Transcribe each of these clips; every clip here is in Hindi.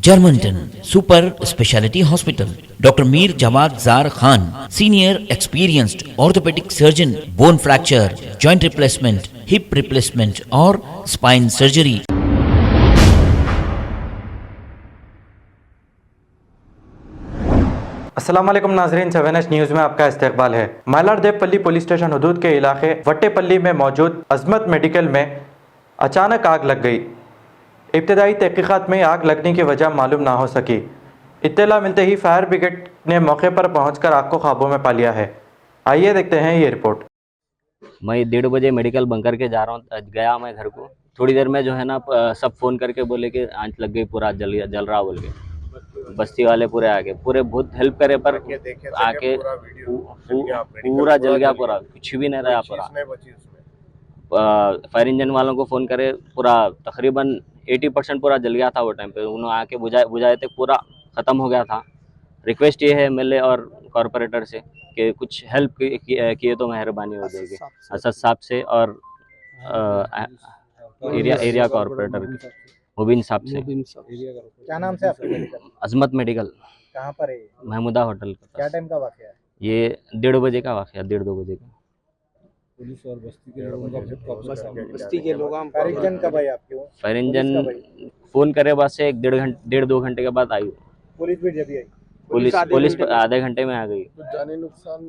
Germanton super speciality hospital, doctor Mir Jawad Jar Khan, senior experienced orthopaedic surgeon, bone fracture, joint replacement, hip replacement और स्पाइन सर्जरी। अस्सलाम वालेकुम नाजरीन, 7H न्यूज़ में आपका इस्तकबाल है। मालाड देवपल्ली पुलिस स्टेशन हदूद के इलाके वट्टेपल्ली में मौजूद अजमत मेडिकल में अचानक आग लग गई। इब्तदाई तहकीकात में आग लगने की वजह मालूम ना हो सकी। इत्तला मिलते ही फायर ब्रिगेड ने मौके पर पहुंचकर आग को काबू में पा लिया है। आइए देखते हैं ये रिपोर्ट। मैं 1:30 बजे मेडिकल बंद करके जा रहा हूँ, गया मैं घर को। थोड़ी देर में जो है ना सब फ़ोन करके बोले कि आंच लग गई, पूरा जल रहा बोल के। बस्ती वाले पूरे आके पूरे बहुत हेल्प करे, पर आके पूरा जल गया, पूरा कुछ भी नहीं रहा। पूरा फायर इंजन वालों को फ़ोन करे, पूरा तकरीबन 80% पूरा जल गया था वो टाइम पे। उन्होंने आके बुझाए थे, पूरा ख़त्म हो गया था। रिक्वेस्ट ये है एमएलए और कॉरपोरेटर से कि कुछ हेल्प किए तो मेहरबानी हो जाएगी। असद साहब से और एरिया कॉरपोरेटर मुबीन साहब से। क्या नाम से आपका मेडिकल? अजमत मेडिकल। कहाँ पर है? महमूदा होटल के क्या पास। टाइम का वाक़या है? ये 1:30 बजे का वाक़या, 1:30-2 बजे का। पुलिस और बस्ती के लोग फायर इंजन कब आई आपके? फायर इंजन फ़ोन करे बाद से 1-1.5-2 घंटे के बाद आई। पुलिस भी जब आई? पुलिस आधे घंटे में आ गई।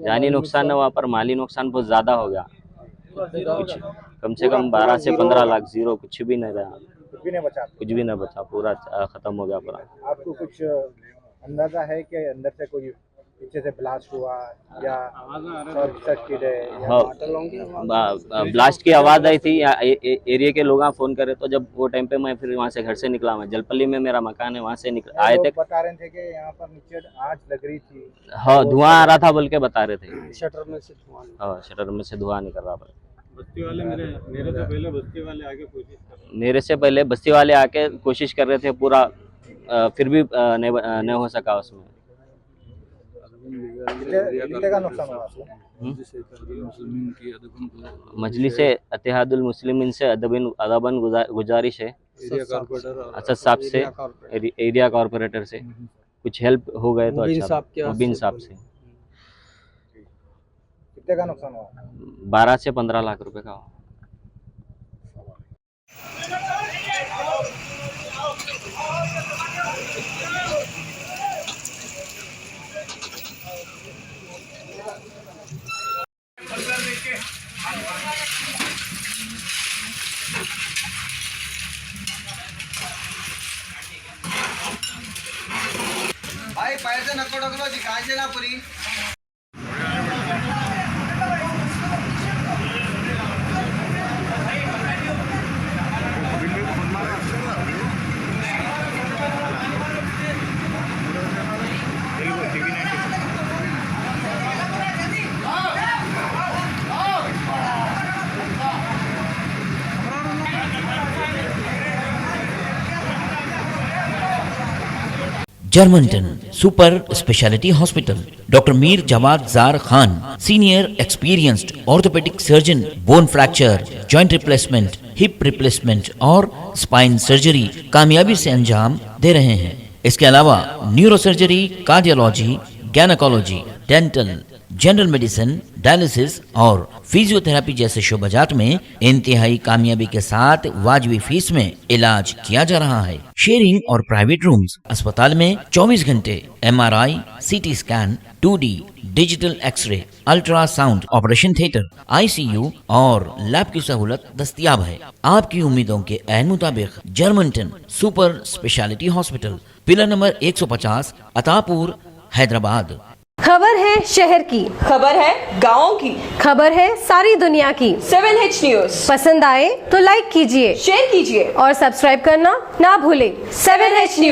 जानी नुकसान है वहाँ पर, माली नुकसान बहुत ज़्यादा हो गया। कुछ कम से कम 12 से 15 लाख जीरो, कुछ भी नहीं रहा। कुछ भी नहीं बचा? कुछ भी नहीं बचा, पूरा ख़त्म हो गया पूरा। आपको कुछ अंदाजा है कि अंदर से कोई पीछे से ब्लास्ट हुआ या शॉर्ट सर्किट है? हाँ, ब्लास्ट की आवाज़ आई थी। एरिया के लोग फ़ोन करे तो जब वो टाइम पे मैं फिर वहाँ से घर से निकला। मैं जलपल्ली में मेरा मकान है, वहाँ से आए थे। बता रहे थे कि यहाँ पर नीचे आग लग रही थी। हाँ, धुआं आ रहा था बोल के बता रहे थे। शटर में से धुआं? हाँ, शटर में से धुआं निकल रहा था। बस्ती वाले मेरे से पहले बस्ती वाले आके कोशिश कर रहे थे पूरा, फिर भी नहीं हो सका उसमें। कितने का नुकसान हुआ आपको? मजलिस इत्तेहादुल मुस्लिमीन से अदबन गुजारिश है असद साहब से, एरिया कॉरपोरेटर से कुछ हेल्प हो गए तो अच्छा। मुबीन साहब से। कितने का नुकसान हुआ? 12 से 15 लाख रुपए का। भाई पैसे नको ढकलो दिखायचे ना पुरी। Germanten super speciality hospital, doctor Mir Jawad Jar Khan, senior experienced orthopaedic surgeon, bone fracture, joint replacement, hip replacement और स्पाइन सर्जरी कामयाबी से अंजाम दे रहे हैं। इसके अलावा neuro surgery, cardiology, gynaecology, dental, general medicine, dialysis और फिजियोथेरेपी जैसे शोबाजात में इंतहाई कामयाबी के साथ वाजबी फीस में इलाज किया जा रहा है। शेयरिंग और प्राइवेट रूम्स। अस्पताल में 24 घंटे MRI, CT scan, 2D digital x ray, ultrasound, operation theatre, ICU और लैब की सहूलत दस्तयाब है। आपकी उम्मीदों के ऐन मुताबिक Germanten super speciality hospital, pillar number 150, Attapur, Hyderabad. खबर है शहर की, खबर है गाँव की, खबर है सारी दुनिया की। 7H न्यूज़ पसंद आए तो लाइक कीजिए, शेयर कीजिए और सब्सक्राइब करना ना भूलें। 7H news.